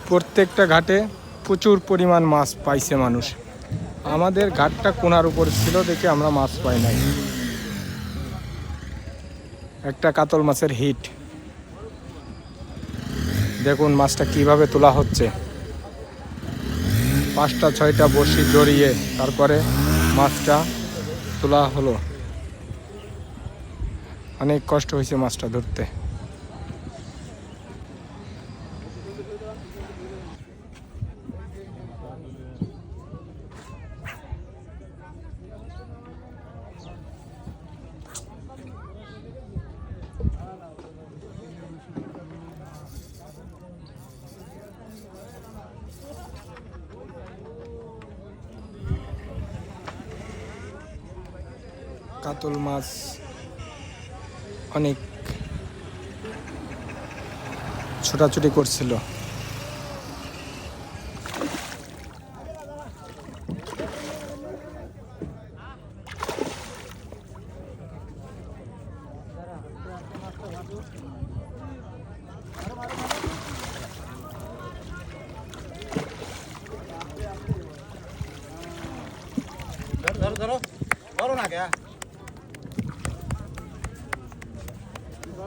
প্রত্যেকটা ঘাটে প্রচুর পরিমাণ মাছ পাইছে মানুষ। আমাদের ঘাটটা কোনার উপর ছিল দেখে আমরা মাছ পাই নাই। একটা কাতল মাছের হিট, দেখুন মাছটা কিভাবে তোলা হচ্ছে। 5টা 6টা বড়শি জড়িয়ে তারপরে মাছটা তোলা হলো। অনেক কষ্ট হয়েছে মাছটা ধরতে। কাতল মাছ অনেক ছোটাছুটি করছিল। ধরো ধরো ধরো না কে